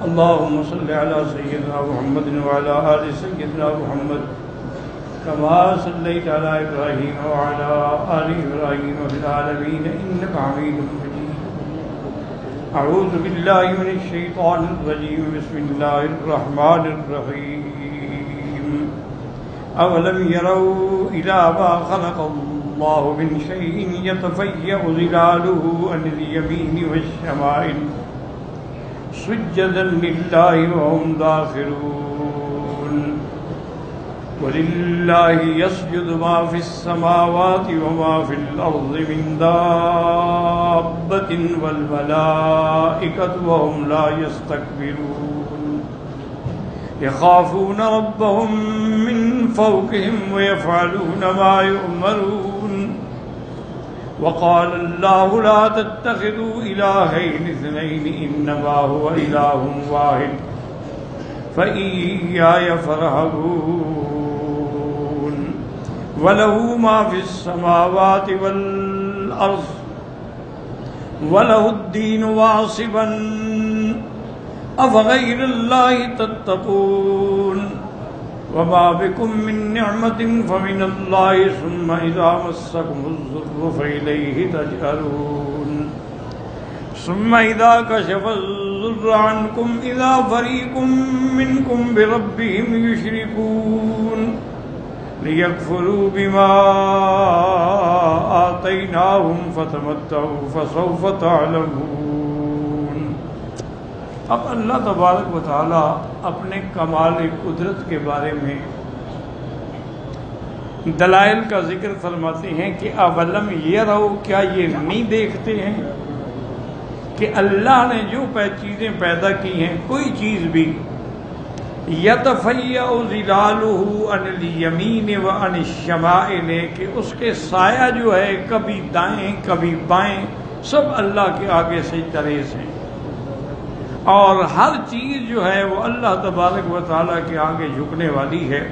اللهم صل على سيدنا محمد وعلى آل سيدنا محمد كما صليت على إبراهيم وعلى آل إبراهيم في العالمين إنك حميد مجيد. أعوذ بالله من الشيطان الرجيم. بسم الله الرحمن الرحيم. أولم يروا إلى ما خلق الله من شيء يتفيأ ظلاله عن اليمين والشمائل سجدا لله وهم داخرون. ولله يسجد ما في السماوات وما في الأرض من دابة والملائكة وهم لا يستكبرون يخافون ربهم من فوقهم ويفعلون ما يؤمرون. وقال الله لا تتخذوا إلهين اثنين إنما هو إله واحد فإياي فارهبون. وله ما في السماوات والأرض وله الدين واصبا أفغير الله تتقون. وما بكم من نعمة فمن الله ثم إذا مسكم الضر فإليه تجأرون. ثم إذا كشف الضر عنكم إذا فريق منكم بربهم يشركون ليكفروا بما آتيناهم فتمتعوا فسوف تعلمون. اب اللہ تبارک و تعالی اپنے کمال قدرت کے بارے میں دلائل کا ذکر فرماتے ہیں کہ اولم یروا، کیا یہ نہیں دیکھتے ہیں کہ اللہ نے جو چیزیں پیدا کی ہیں، کوئی چیز بھی یتفیأ ظلالہ عن الیمین و عن الشمائل، کہ اس کے سایہ جو ہے کبھی دائیں کبھی بائیں، سب اللہ کے آگے سجدہ ریز ہیں، اور ہر چیز جو ہے وہ اللہ تبارک و تعالیٰ کے آگے جھکنے والی ہے.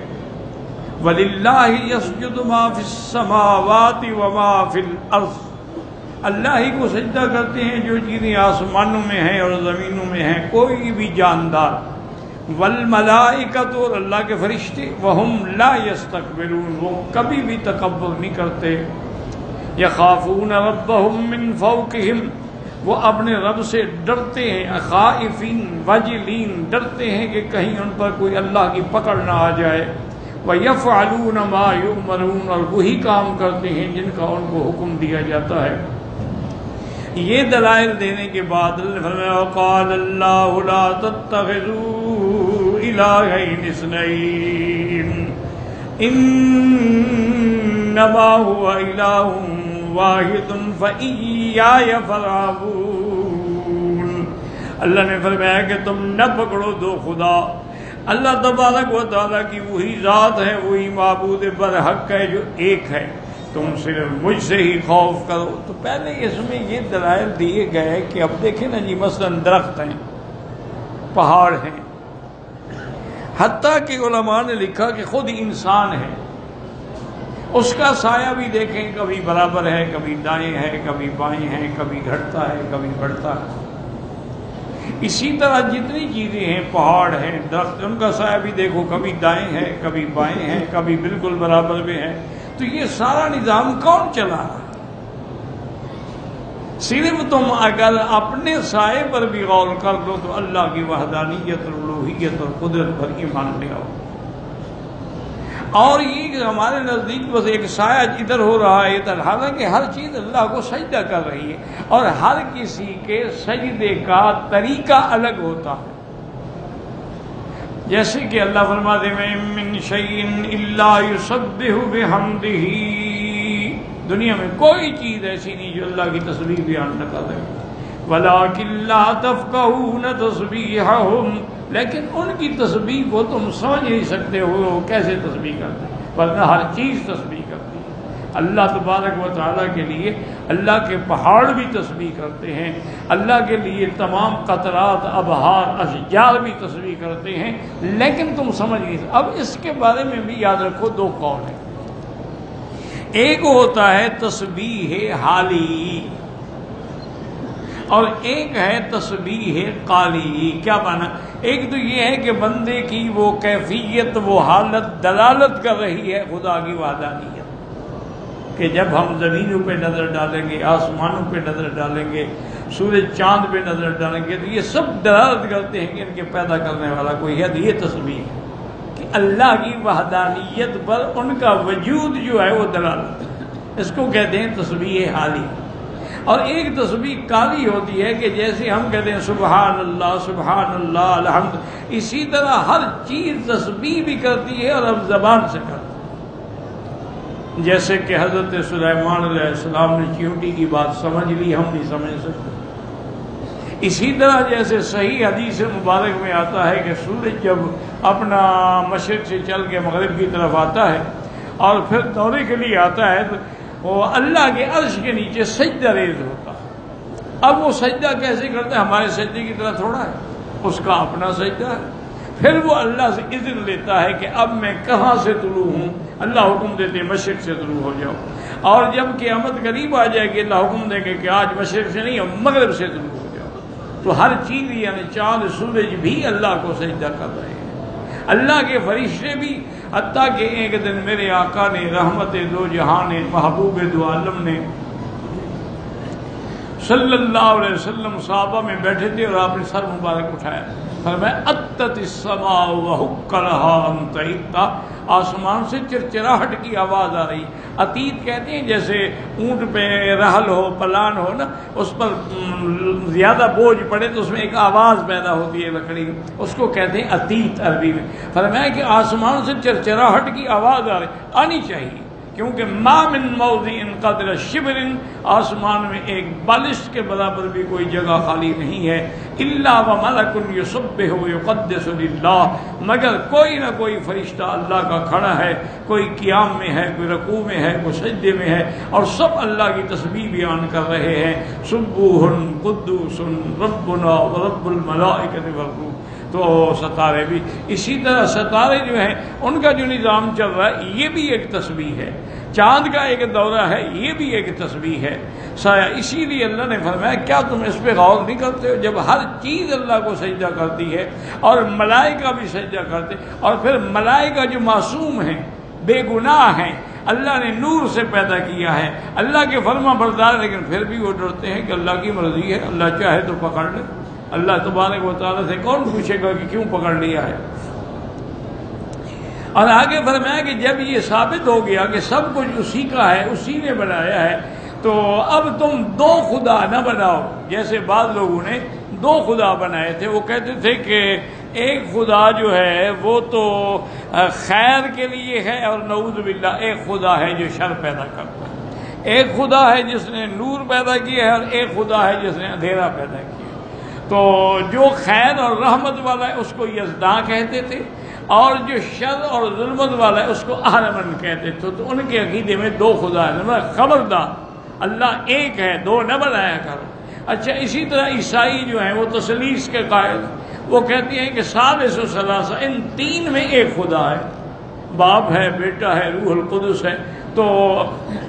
وَلِلَّهِ يَسْجُدُ مَا فِي السَّمَاوَاتِ وَمَا فِي الْأَرْضِ، اللہ ہی کو سجدہ کرتے ہیں جو چیزیں آسمانوں میں ہیں اور زمینوں میں ہیں، کوئی بھی جاندار. وَالْمَلَائِكَةُ، اور اللہ کے فرشتے، وَهُمْ لَا يَسْتَكْبِرُونَ، وہ کبھی بھی تکبر نہیں کرتے. يَخَافُونَ رَبَّهُمْ مِنْ فَوْقِهِمْ، وہ اپنے رب سے ڈرتے ہیں. خائفین وجلین، ڈرتے ہیں کہ کہیں ان پر کوئی اللہ کی پکڑ نہ آ جائے. وَيَفْعَلُونَ مَا يُؤْمَرُونَ، اور وہی کام کرتے ہیں جن کا ان کو حکم دیا جاتا ہے. یہ دلائل دینے کے بعد اللہ نے فرمایا وَقَالَ اللَّهُ لَا تَتَّخِذُوا إِلَٰهَيْنِ اثْنَيْنِ إِنَّمَا هُوَ إِلَٰهٌ واحد فإياي فارهبون. اللہ نے فرمایا کہ تم نہ پکڑو دو خدا، اللہ تبارک و تعالیٰ کی وہی ذات ہے، وہی معبود برحق ہے جو ایک ہے، تم صرف مجھ سے ہی خوف کرو. تو پہلے اس میں یہ دلائل دیے گئے کہ اب دیکھیں نا جی، مثلا درخت ہیں، پہاڑ ہیں، حتیٰ کہ علماء نے لکھا کہ خود انسان ہے، اس کا سایہ بھی دیکھیں کبھی برابر ہے، کبھی دائیں ہے، کبھی بائیں ہے، کبھی گھٹتا ہے، کبھی بڑھتا ہے. اسی طرح جتنی چیزیں ہیں، پہاڑ ہیں، درخت، ان کا سایہ بھی دیکھو کبھی دائیں ہے، کبھی بائیں ہے، کبھی بالکل برابر میں ہے. تو یہ سارا نظام کون چلا رہا ہے؟ صرف تم اگر اپنے سائے پر بھی غور کر لو تو اللہ کی وحدانیت اور الوہیت اور قدرت پر ایمان لے آؤ. اور یہ ہمارے نزدیک بس ایک سایہ ادھر ہو رہا ہے ادھر، حالانکہ ہر چیز اللہ کو سجدہ کر رہی ہے، اور ہر کسی کے سجدے کا طریقہ الگ ہوتا ہے. جیسے کہ اللہ فرماتے ہیں من شیء الا یسبح بحمدہ، دنیا میں کوئی چیز ایسی نہیں جو اللہ کی تسبیح بیان نہ کر رہے. ولکن لا تفقہون تسبیحہم، لیکن ان کی تسبیح کو تم سمجھ نہیں سکتے ہو کیسے تسبیح کرتے ہیں، ورنہ ہر چیز تسبیح کرتی ہے. اللہ تبارک و تعالیٰ کے لیے اللہ کے پہاڑ بھی تسبیح کرتے ہیں، اللہ کے لیے تمام قطرات، ابحار، اشجار بھی تسبیح کرتے ہیں، لیکن تم سمجھ نہیں. اب اس کے بارے میں بھی یاد رکھو دو قول ہیں. ایک ہوتا ہے تسبیح حالی، اور ایک ہے تسبیح قالی. کیا معنی؟ ایک تو یہ ہے کہ بندے کی وہ کیفیت، وہ حالت دلالت کر رہی ہے خدا کی وحدانیت، کہ جب ہم زمینوں پہ نظر ڈالیں گے، آسمانوں پہ نظر ڈالیں گے، سورج چاند پہ نظر ڈالیں گے، تو یہ سب دلالت کرتے ہیں کہ ان کے پیدا کرنے والا کوئی ہے. یہ تسبیح ہے کہ اللہ کی وحدانیت پر ان کا وجود جو ہے وہ دلالت ہے. اس کو کہتے ہیں تسبیح حالی. اور ایک تسبیح قالی ہوتی ہے کہ جیسے ہم کہتے ہیں سبحان اللہ الحمد، اسی طرح ہر چیز تسبیح بھی کرتی ہے اور اب زبان سے کرتی ہے. جیسے کہ حضرت سلیمان علیہ السلام نے چیونٹی کی بات سمجھ لی، ہم نہیں سمجھ سکتے. اسی طرح جیسے صحیح حدیث مبارک میں آتا ہے کہ سورج جب اپنا مشرق سے چل کے مغرب کی طرف آتا ہے اور پھر دورے کے لیے آتا ہے تو وہ اللہ کے عرش کے نیچے سجدہ ریز ہوتا ہے. اب وہ سجدہ کیسے کرتا ہے؟ ہمارے سجدے کی طرح تھوڑا ہے، اس کا اپنا سجدہ ہے. پھر وہ اللہ سے اذن لیتا ہے کہ اب میں کہاں سے طلوع ہوں. اللہ حکم دیتے ہیں مشرق سے طلوع ہو جاؤ، اور جب قیامت قریب آ جائے گی اللہ حکم دے گے کہ آج مشرق سے نہیں مغرب سے طلوع ہو جاؤ. تو ہر چیز یعنی چاند سورج بھی اللہ کو سجدہ کر رہے ہیں، اللہ کے فرشتے بھی. حتیٰ کہ ایک دن میرے آقا نے رحمت دو جہاں نے محبوب دو عالم نے صلی اللہ علیہ وسلم صحابہ میں بیٹھے تھے اور آپ نے سر مبارک اٹھایا، فرمایا اتت السماء وحق لها ان تئت، آسمان سے چرچراہٹ کی آواز آ رہی. عتیت کہتے ہیں جیسے اونٹ پہ رحل ہو، پلان ہو نا، اس پر زیادہ بوجھ پڑے تو اس میں ایک آواز پیدا ہوتی ہے لکڑی، اس کو کہتے ہیں عتیت عربی میں. فرمایا کہ آسمان سے چرچراہٹ کی آواز آنی چاہیے، کیونکہ ما من موضع قدر شبر، آسمان میں ایک بالشت کے برابر بھی کوئی جگہ خالی نہیں ہے، الا وملک یسبح ویقدس للہ، مگر کوئی نہ کوئی فرشتہ اللہ کا کھڑا ہے، کوئی قیام میں ہے، کوئی رکوع میں ہے، کوئی سجدے میں ہے، اور سب اللہ کی تسبیح بیان کر رہے ہیں. سبوح قدوس ربنا ورب الملائکۃ والروح. تو ستارے بھی اسی طرح، ستارے جو ہیں ان کا جو نظام چل رہا ہے یہ بھی ایک تسبیح ہے. چاند کا ایک دورہ ہے، یہ بھی ایک تسبیح ہے. اسی لیے اللہ نے فرمایا کیا تم اس پہ غور نہیں کرتے ہو؟ جب ہر چیز اللہ کو سجدہ کرتی ہے اور ملائکہ بھی سجدہ کرتے، اور پھر ملائکہ جو معصوم ہیں، بے گناہ ہیں، اللہ نے نور سے پیدا کیا ہے، اللہ کے فرما بردار، لیکن پھر بھی وہ ڈرتے ہیں کہ اللہ کی مرضی ہے، اللہ چاہے تو پکڑ لے. اللہ تبارک و تعالیٰ سے کون پوچھے گا کہ کیوں پکڑ لیا ہے؟ اور آگے فرمایا کہ جب یہ ثابت ہو گیا کہ سب کچھ اسی کا ہے، اسی نے بنایا ہے، تو اب تم دو خدا نہ بناؤ. جیسے بعض لوگوں نے دو خدا بنائے تھے، وہ کہتے تھے کہ ایک خدا جو ہے وہ تو خیر کے لیے ہے، اور نعوذ باللہ ایک خدا ہے جو شر پیدا کرتا ہے. ایک خدا ہے جس نے نور پیدا کیا ہے، اور ایک خدا ہے جس نے اندھیرا پیدا کیا. تو جو خیر اور رحمت والا ہے اس کو یزداں کہتے تھے، اور جو شر اور ظلمت والا ہے اس کو اہرمن کہتے تھے. تو ان کے عقیدے میں دو خدا ہے. خبردار، اللہ ایک ہے، دو نہ بنایا کرو. اچھا، اسی طرح عیسائی جو ہیں وہ تثلیث کے قائل، وہ کہتے ہیں کہ ثالث و ثلاثہ، ان تین میں ایک خدا ہے، باپ ہے، بیٹا ہے، روح القدس ہے. تو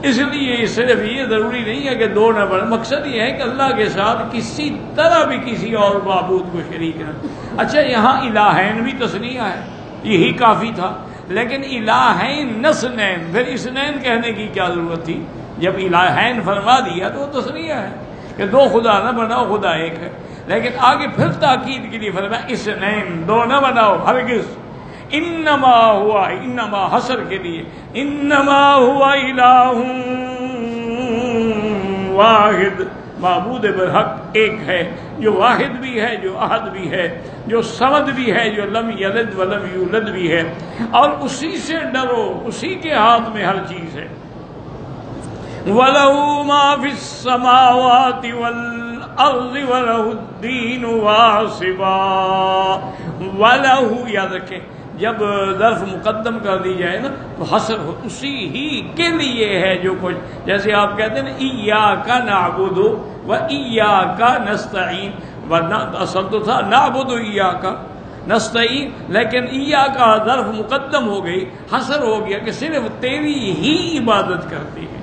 اس لیے صرف یہ ضروری نہیں ہے کہ دو نہ بڑھ، مقصد یہ ہے کہ اللہ کے ساتھ کسی طرح بھی کسی اور معبود کو شریک نہ. اچھا، یہاں الہین بھی تسنیہ ہے، یہی کافی تھا، لیکن الہین نسنین، پھر اسنین کہنے کی کیا ضرورت تھی؟ جب الہین فرما دیا تو وہ تسنیہ ہے کہ دو خدا نہ بناؤ، خدا ایک ہے. لیکن آگے پھر تاکید کے لیے فرمایا اسنین، دو نہ بناؤ ہرگز. انما ہوا، انما حسر کے لیے، انما ہوا الہ واحد، معبود برحق ایک ہے، جو واحد بھی ہے، جو احد بھی ہے، جو صمد بھی ہے، جو لم یلد ولم یولد بھی ہے. اور اسی سے ڈرو، اسی کے ہاتھ میں ہر چیز ہے. وَلَهُ مَا فِي السَّمَاوَاتِ وَالْأَرْضِ وَلَهُ الدِّينُ وَاصِبًا. وَلَهُ، یاد رکھیں جب ظرف مقدم کر دی جائے نا تو حصر ہو، اسی ہی کے لیے ہے جو کچھ. جیسے آپ کہتے ہیں نا ایاک نعبد و ایاک نستعین، ورنہ اصل تو تھا نعبد ایاک نستعین، لیکن ایاک ظرف مقدم ہو گئی، حصر ہو گیا کہ صرف تیری ہی عبادت کرتے ہیں،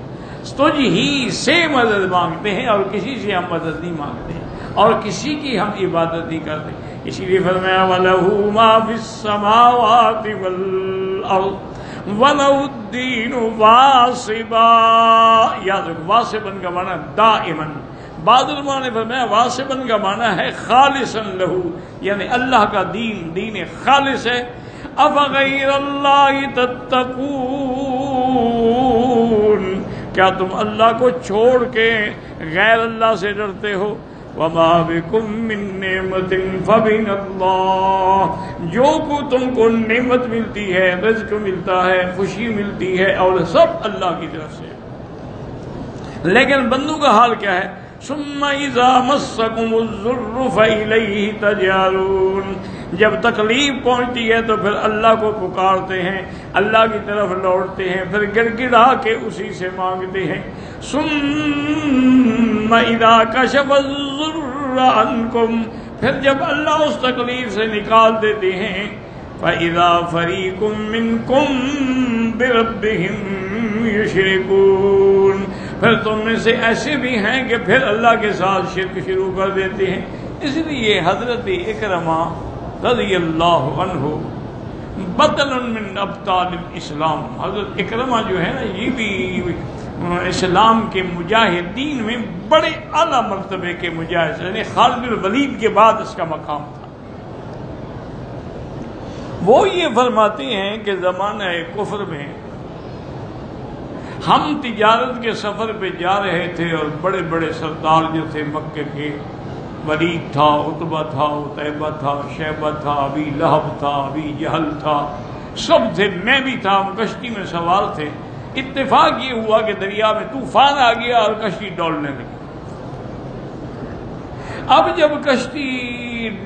تجھ ہی سے مدد مانگتے ہیں، اور کسی سے ہم مدد نہیں مانگتے ہیں. اور کسی کی ہم عبادت نہیں کرتے. اسی لیے فرمایا وَلَهُ مَا فِي السَّمَاوَاتِ وَالْأَرْضِ وَلَهُ الدِّينُ وَاصِبًا. یاد رکھو واسبن کا معنی دائماً. بعض علماء نے فرمایا واسبن کا معنی ہے خالصاً لہو، یعنی اللہ کا دین خالص ہے. افغیر اللہ تتقون، کیا تم اللہ کو چھوڑ کے غیر اللہ سے ڈرتے ہو؟ وما بکم من نعمت فمن اللہ، جو کو تم کو نعمت ملتی ہے، رزق ملتا ہے، خوشی ملتی ہے، اور سب اللہ کی طرف سے. لیکن بندوں کا حال کیا ہے؟ ثم اذا مسکم الضر فالیہ تجارون، جب تکلیف پہنچتی ہے تو پھر اللہ کو پکارتے ہیں، اللہ کی طرف لوٹتے ہیں، پھر گڑ گڑا کے اسی سے مانگتے ہیں. ثم اذا کشف الضر عنکم، پھر جب اللہ اس تکلیف سے نکال دیتے ہیں، فاذا فریق منکم بربہم یشرکون، پھر تم میں سے ایسے بھی ہیں کہ پھر اللہ کے ساتھ شرک شروع کر دیتے ہیں. اس لیے حضرت اکرمہ رضی اللہ عنہ بدل من ابطال الاسلام، حضرت اکرمہ جو ہے نا یہ بھی اسلام کے مجاہدین میں بڑے اعلیٰ مرتبے کے مجاہد، یعنی خالد الولید کے بعد اس کا مقام تھا. وہ یہ فرماتے ہیں کہ زمانہ کفر میں ہم تجارت کے سفر پہ جا رہے تھے اور بڑے بڑے سردار جو تھے مکے کے، ولید تھا، عتبہ تھا، عتیبہ تھا، شیبہ تھا، ابی لہب تھا، ابی جہل تھا، سب تھے، میں بھی تھا، ہم کشتی میں سوار تھے. اتفاق یہ ہوا کہ دریا میں طوفان آ گیا اور کشتی ڈولنے لگی. اب جب کشتی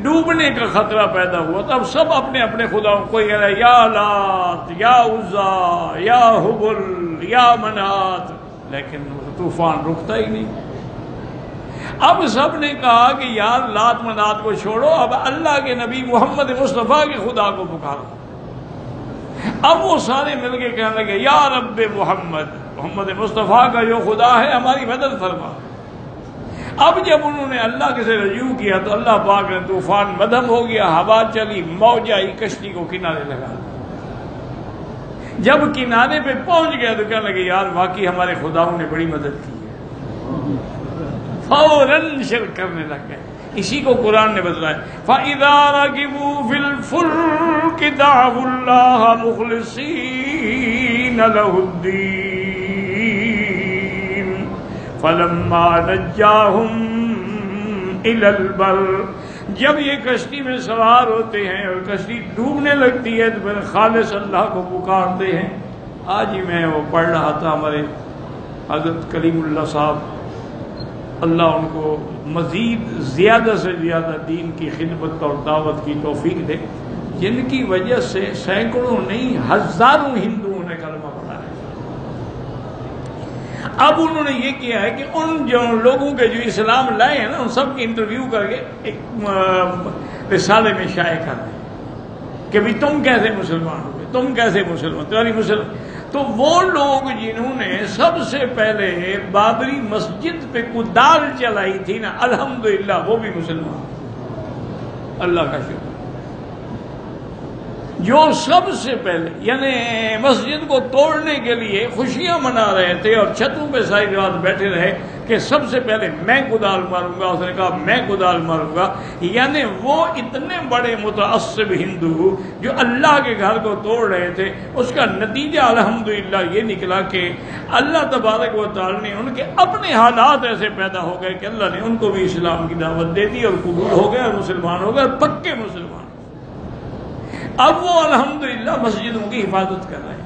ڈوبنے کا خطرہ پیدا ہوا تو اب سب اپنے اپنے خداؤں، کوئی کہہ رہا ہے یا لات یا عزا یا حبل یا منات، لیکن طوفان رکتا ہی نہیں. اب سب نے کہا کہ یار لات منات کو چھوڑو، اب اللہ کے نبی محمد مصطفیٰ کے خدا کو پکارو. اب وہ سارے مل کے کہنے لگے یا رب محمد، محمد مصطفیٰ کا جو خدا ہے ہماری مدد فرما. اب جب انہوں نے اللہ کے سے رجوع کیا تو اللہ پاک نے طوفان مدھم ہو گیا، ہوا چلی، موج آئی، کشتی کو کنارے لگا. جب کنارے پہ پہنچ گیا تو کہنے لگے یار واقعی ہمارے خداؤں نے بڑی مدد کی ہے، فوراً شرک کرنے لگ گئے. اسی کو قرآن نے بتلایا فَإِذَا رَكِبُوا فِي الْفُلْكِ دَعَوُا اللَّهَ مُخْلِصِينَ لَهُ الدِّينَ فَلَمَّا نَجَّاهُمْ إِلَى الْبَرِّ، جب یہ کشتی میں سوار ہوتے ہیں اور کشتی ڈوبنے لگتی ہے تو پھر خالص اللہ کو پکارتے ہیں. آج ہی میں وہ پڑھ رہا تھا، ہمارے حضرت کلیم اللہ صاحب اللہ ان کو مزید زیادہ سے زیادہ دین کی خدمت اور دعوت کی توفیق دے، جن کی وجہ سے سینکڑوں نہیں ہزاروں ہندوؤں نے کلمہ پڑھا ہے. اب انہوں نے یہ کیا ہے کہ ان جو لوگوں کے جو اسلام لائے ہیں نا ان سب کی انٹرویو کر کے ایک رسالے میں شائع کر دیں کہ بھی تم کیسے مسلمان ہو گئے، تم کیسے مسلمان، تمہاری مسلمان. تو وہ لوگ جنہوں نے سب سے پہلے بابری مسجد پہ کدال چلائی تھی نا، الحمدللہ وہ بھی مسلمان، اللہ کا شکر. جو سب سے پہلے یعنی مسجد کو توڑنے کے لیے خوشیاں منا رہے تھے اور چھتوں پہ ساری رات بیٹھے رہے کہ سب سے پہلے میں کدال ماروں گا، اس نے کہا میں کدال ماروں گا. یعنی وہ اتنے بڑے متعصب ہندو جو اللہ کے گھر کو توڑ رہے تھے، اس کا نتیجہ الحمدللہ یہ نکلا کہ اللہ تبارک و تعالی نے ان کے اپنے حالات ایسے پیدا ہو گئے کہ اللہ نے ان کو بھی اسلام کی دعوت دے دی اور قبول ہو گئے اور مسلمان ہو گئے اور پکے مسلمان. اب وہ الحمدللہ مسجدوں کی حفاظت کر رہے ہیں.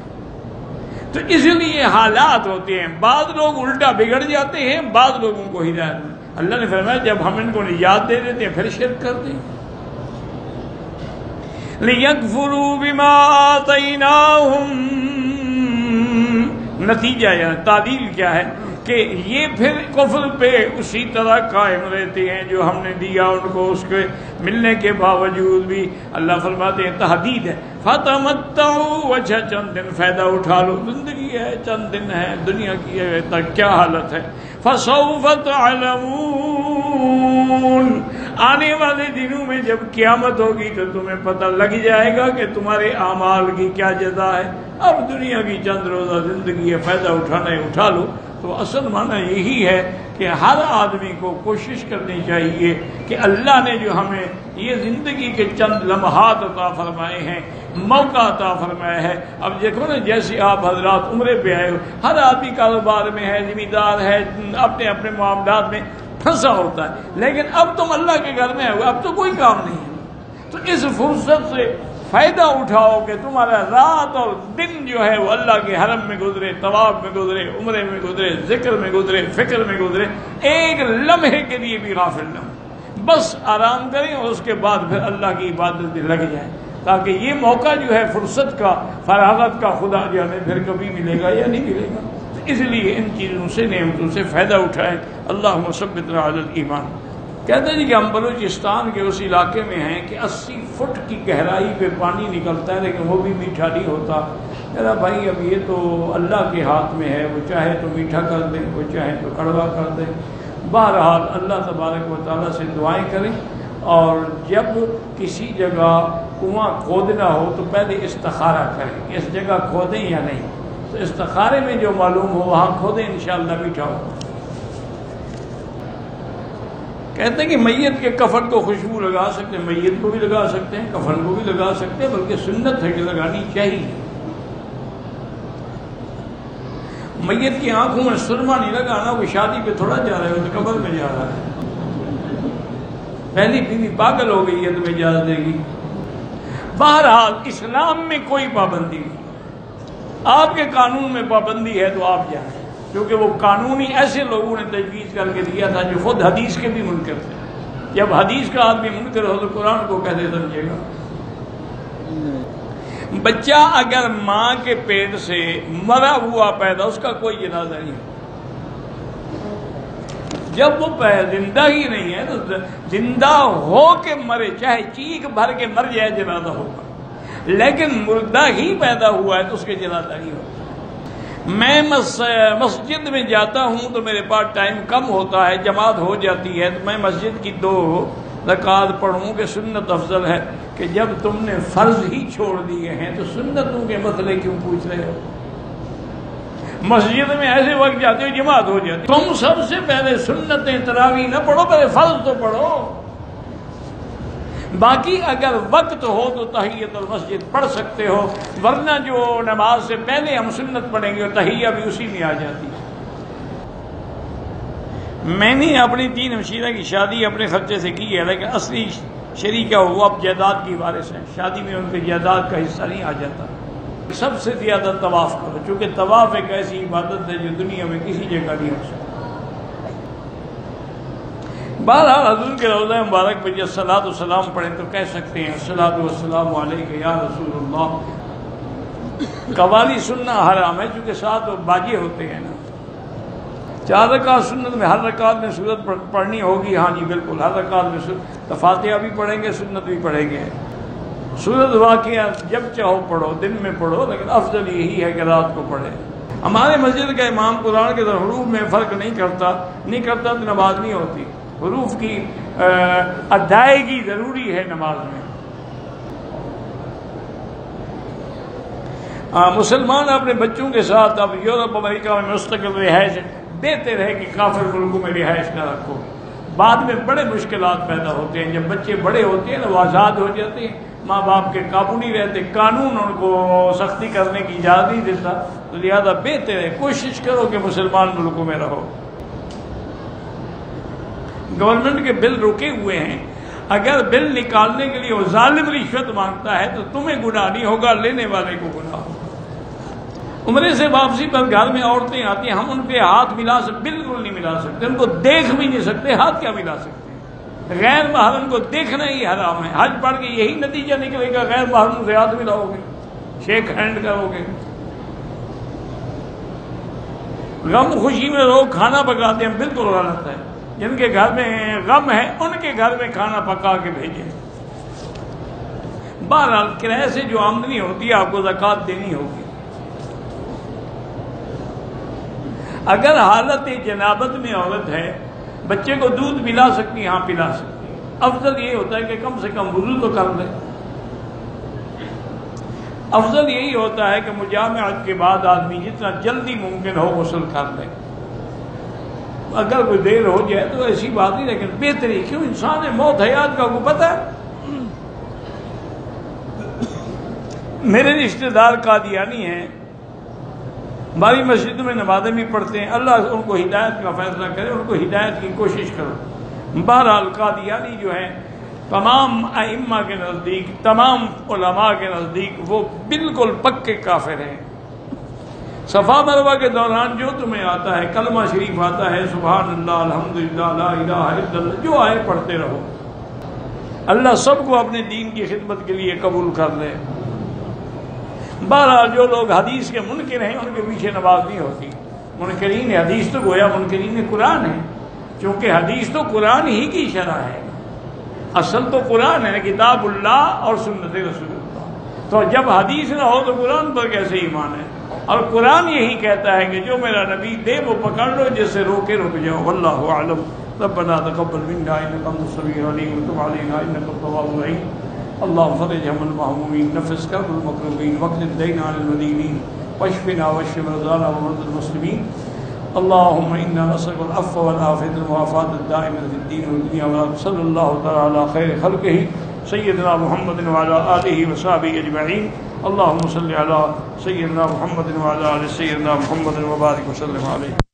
تو اس لیے حالات ہوتے ہیں، بعض لوگ الٹا بگڑ جاتے ہیں، بعض لوگوں کو ہدایت. اللہ نے فرمایا جب ہم ان کو نجات دے دیتے ہیں پھر شرک کرتے ہیں. لِيَكْفُرُوا بِمَا آتَيْنَاهُمْ، نتیجہ یا تعلیل کیا ہے کہ یہ پھر کفر پہ اسی طرح قائم رہتے ہیں جو ہم نے دیا ان کو، اس کے ملنے کے باوجود بھی۔ اللہ فرماتے ہیں تحدید ہے، فتمتعوا، اچھا چند دن فائدہ اٹھا لو، زندگی ہے چند دن ہے، دنیا کی ہے تک کیا حالت ہے۔ فسوف تعلمون، آنے والے دنوں میں جب قیامت ہوگی تو تمہیں پتہ لگ جائے گا کہ تمہارے اعمال کی کیا جزا ہے۔ اب دنیا کی چند روزہ زندگی ہے، فائدہ اٹھانا ہے اٹھا لو۔ تو اصل معنی یہی ہے کہ ہر آدمی کو کوشش کرنی چاہیے کہ اللہ نے جو ہمیں یہ زندگی کے چند لمحات عطا فرمائے ہیں، موقع عطا فرمایا ہے۔ اب دیکھو نا، جیسے آپ حضرات عمرے پہ آئے ہو، ہر آدمی کاروبار میں ہے، ذمہ دار ہے، اپنے اپنے معاملات میں پھنسا ہوتا ہے، لیکن اب تم اللہ کے گھر میں آئے ہو، اب تو کوئی کام نہیں ہے۔ تو اس فرصت سے فائدہ اٹھاؤ کہ تمہارا رات اور دن جو ہے وہ اللہ کے حرم میں گزرے، طواف میں گزرے، عمرے میں گزرے، ذکر میں گزرے، فکر میں گزرے، ایک لمحے کے لیے بھی غافل نہ ہو، بس آرام کریں اور اس کے بعد پھر اللہ کی عبادت میں لگ جائیں، تاکہ یہ موقع جو ہے فرصت کا، فراغت کا، خدا جو ہمیں پھر کبھی ملے گا یا نہیں ملے گا۔ اس لیے ان چیزوں سے، نعمتوں سے فائدہ اٹھائیں۔ اللہم ثبتنا علی الایمان۔ کہتے ہیں کہ ہم بلوچستان کے اس علاقے میں ہیں کہ 80 فٹ کی گہرائی پہ پانی نکلتا ہے، لیکن وہ بھی میٹھا نہیں ہوتا۔ میرا بھائی اب یہ تو اللہ کے ہاتھ میں ہے، وہ چاہے تو میٹھا کر دیں، وہ چاہے تو کڑوا کر دیں۔ بہرحال اللہ تبارک و تعالیٰ سے دعائیں کریں، اور جب کسی جگہ کنواں کھودنا ہو تو پہلے استخارہ کریں، اس جگہ کھودیں یا نہیں۔ تو استخارے میں جو معلوم ہو وہاں کھودیں، انشاءاللہ میٹھا ہو۔ کہتے ہیں کہ میت کے کفن کو خوشبو لگا سکتے ہیں، میت کو بھی لگا سکتے ہیں، کفن کو بھی لگا سکتے ہیں، بلکہ سنت ہے کہ لگانی چاہیے۔ میت کی آنکھوں میں سرما نہیں لگانا، وہ شادی پہ تھوڑا جا رہا ہے، وہ تو قبر میں جا رہا ہے۔ پہلی بیوی پاگل ہو گئی ہے تمہیں اجازت دے گی؟ بہرحال اسلام میں کوئی پابندی نہیں، آپ کے قانون میں پابندی ہے تو آپ جائیں، کیونکہ وہ قانونی ایسے لوگوں نے تجویز کر کے دیا تھا جو خود حدیث کے بھی منکر تھے۔ جب حدیث کا آدمی منکر ہو تو قرآن کو کیسے سمجھے گا؟ بچہ اگر ماں کے پیٹ سے مرا ہوا پیدا، اس کا کوئی جنازہ نہیں ہے۔ جب وہ زندہ ہی نہیں ہے تو زندہ ہو کے مرے، چاہے چیخ بھر کے مر جائے، جنازہ ہوگا، لیکن مردہ ہی پیدا ہوا ہے تو اس کے جنازہ نہیں ہوگا۔ میں مسجد میں جاتا ہوں تو میرے پاس ٹائم کم ہوتا ہے، جماعت ہو جاتی ہے تو میں مسجد کی 2 رکعت پڑھوں کہ سنت افضل ہے، کہ جب تم نے فرض ہی چھوڑ دیے ہیں تو سنتوں کے مسئلے کیوں پوچھ رہے ہو؟ مسجد میں ایسے وقت جاتے ہو جماعت ہو جاتی، تم سب سے پہلے سنتیں تراویح نہ پڑھو، پہلے فرض تو پڑھو۔ باقی اگر وقت ہو تو تحیت المسجد پڑھ سکتے ہو، ورنہ جو نماز سے پہلے ہم سنت پڑھیں گے تحیہ بھی اسی میں آ جاتی ہے۔ میں نے اپنی 3 ہمشیرہ کی شادی اپنے خرچے سے کی ہے، لیکن اصلی شریکہ وہ اب جائیداد کی وارث ہیں، شادی میں ان کے جائیداد کا حصہ نہیں آ جاتا۔ سب سے زیادہ طواف کرو، چونکہ طواف ایک ایسی عبادت ہے جو دنیا میں کسی جگہ نہیں ہو سکتی۔ بہرحال حضور کے روضہ مبارک پہ جب صلاۃ و سلام پڑھیں تو کہہ سکتے ہیں الصلاۃ والسلام علیک یا رسول اللہ۔ قوالی سننا حرام ہے، چونکہ 7 باجے ہوتے ہیں نا۔ 4 رکعت سنت میں ہر رکعت میں سورت پڑھنی ہوگی، ہاں جی بالکل، ہر رکعت میں سورت، فاتحہ بھی پڑھیں گے، سنت بھی پڑھیں گے۔ سورت واقعہ جب چاہو پڑھو، دن میں پڑھو، لیکن افضل یہی ہے کہ رات کو پڑھے۔ ہمارے مسجد کا امام قرآن کے حروف میں فرق نہیں کرتا تو نماز نہیں ہوتی۔ حروف کی ادائیگی ضروری ہے نماز میں۔ مسلمان اپنے بچوں کے ساتھ اب یورپ امریکہ میں مستقل رہائش دیتے رہے کہ کافر ملکوں میں رہائش نہ رکھو، بعد میں بڑے مشکلات پیدا ہوتے ہیں۔ جب بچے بڑے ہوتے ہیں نا، وہ آزاد ہو جاتے ہیں، ماں باپ کے قابو نہیں رہتے، قانون ان کو سختی کرنے کی اجازت نہیں دیتا، تو لہذا بہتر ہے کوشش کرو کہ مسلمان ملکوں میں رہو۔ گورنمنٹ کے بل رکے ہوئے ہیں، اگر بل نکالنے کے لیے وہ ظالم رشوت مانگتا ہے تو تمہیں گناہ نہیں ہوگا، لینے والے کو گناہ ہوگا۔ عمرے سے واپسی پر گھر میں عورتیں آتی ہیں، ہم ان پہ ہاتھ ملا سکتے، بالکل نہیں ملا سکتے، ان کو دیکھ بھی نہیں سکتے، ہاتھ کیا ملا سکتے ہیں؟ غیر محرم کو دیکھنا ہی حرام ہے۔ حج پڑھ کے یہی نتیجہ نکلے گا، غیر محرم سے ہاتھ ملاؤ گے، شیک ہینڈ کرو گے۔ غم خوشی میں لوگ کھانا پکاتے ہیں، بالکل غلط ہے۔ جن کے گھر میں غم ہے ان کے گھر میں کھانا پکا کے بھیجیں۔ بہرحال کرایہ سے جو آمدنی ہوتی ہے آپ کو زکوٰۃ دینی ہوگی۔ اگر حالت جنابت میں عورت ہے، بچے کو دودھ پلا سکتی، ہاں پلا سکتی، افضل یہ ہوتا ہے کہ کم سے کم وضو تو کر لے۔ افضل یہی ہوتا ہے کہ مجامعت کے بعد آدمی جتنا جلدی ممکن ہو غسل کر لے۔ اگر کوئی دیر ہو جائے تو ایسی بات نہیں، لیکن بہتری کیوں، انسان ہے، موت حیات کا کو پتہ ہے۔ میرے رشتہ دار قادیانی ہیں، ہماری مسجد میں نمازیں بھی پڑھتے ہیں، اللہ ان کو ہدایت کا فیصلہ کرے، ان کو ہدایت کی کوشش کرو۔ بہرحال قادیانی جو ہیں تمام ائمہ کے نزدیک، تمام علماء کے نزدیک وہ بالکل پکے کافر ہیں۔ صفا مروہ کے دوران جو تمہیں آتا ہے، کلمہ شریف آتا ہے، سبحان اللہ، الحمدللہ، لا الہ الا اللہ، جو آئے پڑھتے رہو۔ اللہ سب کو اپنے دین کی خدمت کے لیے قبول کر لے۔ بہرحال جو لوگ حدیث کے منکر ہیں ان کے پیچھے نماز نہیں ہوتی۔ منکرین حدیث تو گویا منکرین قرآن ہے، چونکہ حدیث تو قرآن ہی کی شرح ہے، اصل تو قرآن ہے، کتاب اللہ اور سنت رسول اللہ۔ تو جب حدیث نہ ہو تو قرآن پر کیسے ایمان ہے؟ اور قرآن یہی کہتا ہے کہ جو میرا نبی دے وہ پکڑ لو، جیسے روکے رک جاؤ۔ واللہ اعلم۔ ربنا تقبل منا انک انت السمیع العلیم وتب علینا انک التواب الرحیم۔ اللهم فرج هم المهمومين، نفس كرب المكروبين، واقض الدين عن المدينين، واشفنا واشف مرضانا ومرضى المسلمين۔ اللهم انا نسألك العفو والعافية المعافاة الدائمة في الدين والدنيا والآخرة۔ صلى الله تعالى على خير خلقه سيدنا محمد وعلى آله وصحبه أجمعين۔ اللهم صل على سيدنا محمد وعلى آل سيدنا محمد وبارك وسلم عليه۔